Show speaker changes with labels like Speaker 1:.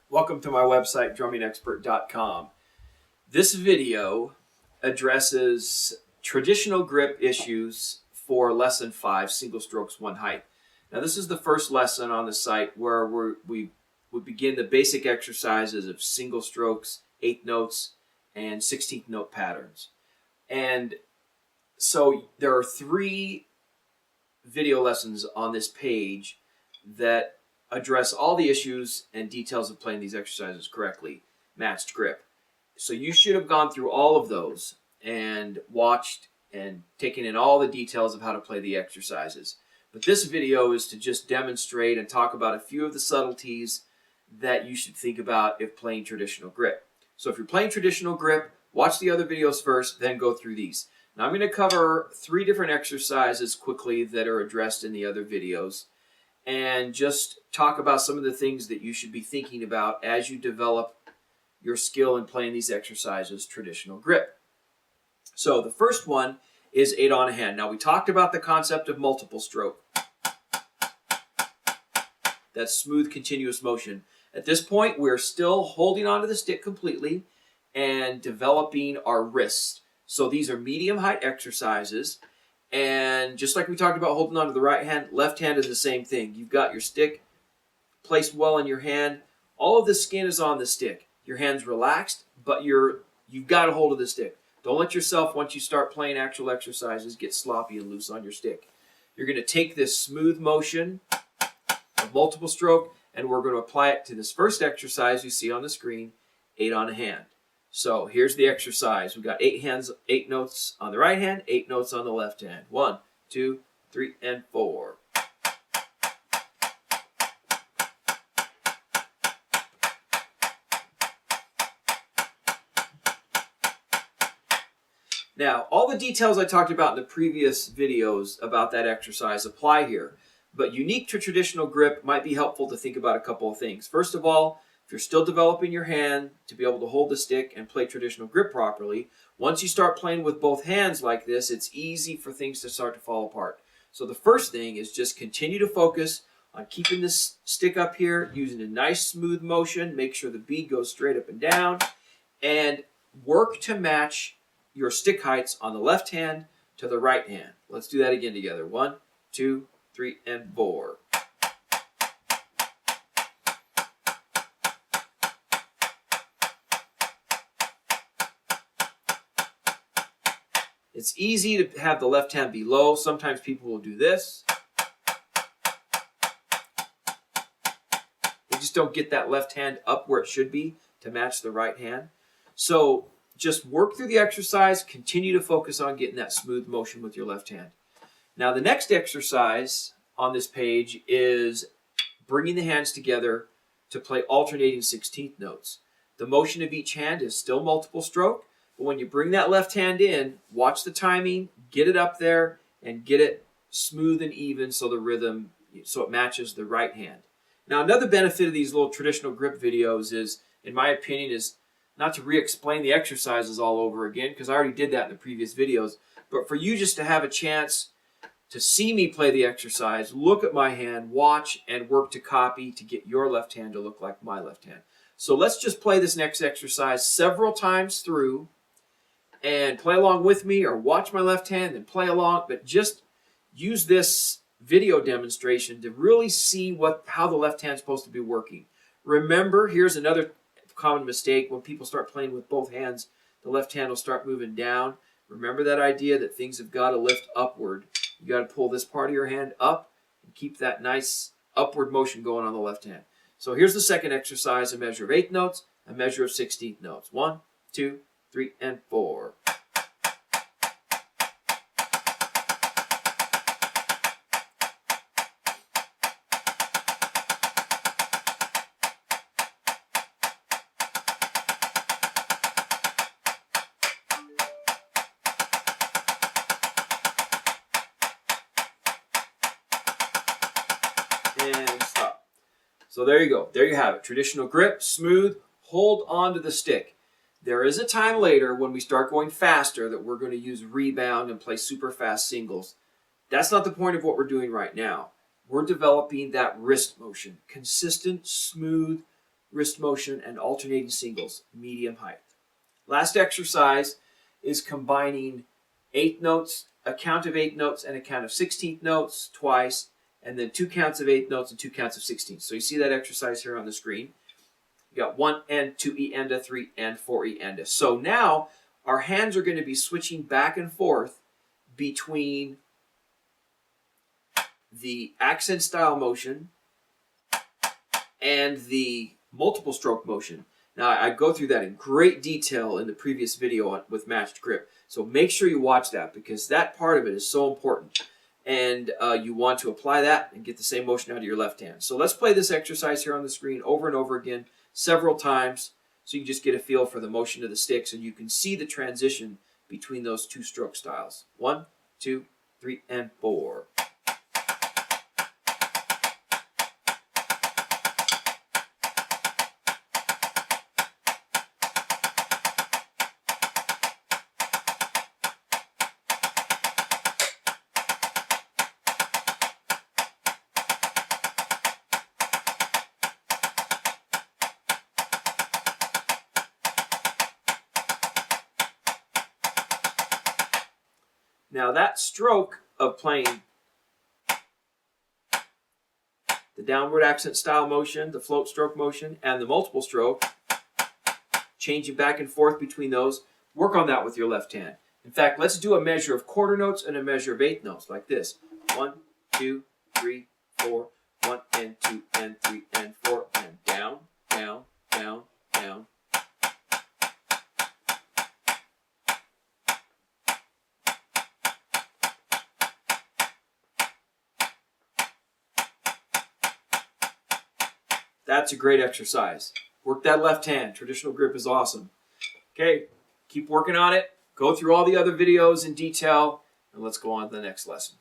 Speaker 1: Welcome to my website, drummingexpert.com. This video addresses traditional grip issues for Lesson 5, Single Strokes, One Height. Now, this is the first lesson on the site where we begin the basic exercises of single strokes, eighth notes, and 16th note patterns. And so there are 3 video lessons on this page that address all the issues and details of playing these exercises correctly, matched grip. So you should have gone through all of those and watched and taken in all the details of how to play the exercises. But this video is to just demonstrate and talk about a few of the subtleties that you should think about if playing traditional grip. So if you're playing traditional grip, watch the other videos first, then go through these. Now I'm going to cover 3 different exercises quickly that are addressed in the other videos, and just talk about some of the things that you should be thinking about as you develop your skill in playing these exercises, traditional grip. So the first one is 8 on a hand. Now we talked about the concept of multiple stroke. That's smooth, continuous motion. At this point, we're still holding onto the stick completely and developing our wrists. So these are medium height exercises. And just like we talked about holding on to the right hand, left hand is the same thing. You've got your stick placed well in your hand. All of the skin is on the stick. Your hand's relaxed, but you've got a hold of the stick. Don't let yourself, once you start playing actual exercises, get sloppy and loose on your stick. You're going to take this smooth motion of multiple stroke, and we're going to apply it to this first exercise you see on the screen, 8 on a hand. So here's the exercise. We've got 8 hands, 8 notes on the right hand, 8 notes on the left hand. 1, 2, 3, and 4. Now, all the details I talked about in the previous videos about that exercise apply here, but unique to traditional grip might be helpful to think about a couple of things. First of all, if you're still developing your hand to be able to hold the stick and play traditional grip properly, once you start playing with both hands like this, it's easy for things to start to fall apart. So the first thing is just continue to focus on keeping this stick up here, using a nice smooth motion, make sure the bead goes straight up and down, and work to match your stick heights on the left hand to the right hand. Let's do that again together. 1, 2, 3, and 4. It's easy to have the left hand be low. Sometimes people will do this. They just don't get that left hand up where it should be to match the right hand. So just work through the exercise. Continue to focus on getting that smooth motion with your left hand. Now the next exercise on this page is bringing the hands together to play alternating 16th notes. The motion of each hand is still multiple stroke. But when you bring that left hand in, watch the timing, get it up there, and get it smooth and even so the rhythm, so it matches the right hand. Now, another benefit of these little traditional grip videos is, in my opinion, is not to re-explain the exercises all over again, because I already did that in the previous videos, but for you just to have a chance to see me play the exercise, look at my hand, watch, and work to copy to get your left hand to look like my left hand. So let's just play this next exercise several times through, and play along with me, or watch my left hand and play along, but just use this video demonstration to really see how the left hand is supposed to be working. Remember, here's another common mistake: when people start playing with both hands, the left hand will start moving down. Remember that idea that things have got to lift upward. You got to pull this part of your hand up and keep that nice upward motion going on the left hand. So here's the second exercise: a measure of 8th notes, a measure of 16th notes. 1, 2, 3, and 4. And stop. So there you go. There you have it. Traditional grip, smooth, hold on to the stick. There is a time later when we start going faster that we're going to use rebound and play super fast singles. That's not the point of what we're doing right now. We're developing that wrist motion. Consistent, smooth, wrist motion, and alternating singles, medium height. Last exercise is combining eighth notes, a count of 8 notes, and a count of 16th notes twice, and then 2 counts of 8 notes and 2 counts of 16th. So you see that exercise here on the screen. You got 1 and 2 E and a 3 and 4 E and a. So now our hands are going to be switching back and forth between the accent style motion and the multiple stroke motion. Now, I go through that in great detail in the previous video with matched grip. So make sure you watch that because that part of it is so important. And you want to apply that and get the same motion out of your left hand. So let's play this exercise here on the screen over and over again several times so you can just get a feel for the motion of the sticks and you can see the transition between those 2 stroke styles. 1, 2, 3, and 4. Now that stroke of playing the downward accent style motion, the float stroke motion, and the multiple stroke, changing back and forth between those, work on that with your left hand. In fact, let's do a measure of quarter notes and a measure of eighth notes like this. 1, 2, 3, 4, 1 and 2 and 3 and 4, and down, down, down, down. That's a great exercise. Work that left hand. Traditional grip is awesome. Okay, keep working on it. Go through all the other videos in detail, and let's go on to the next lesson.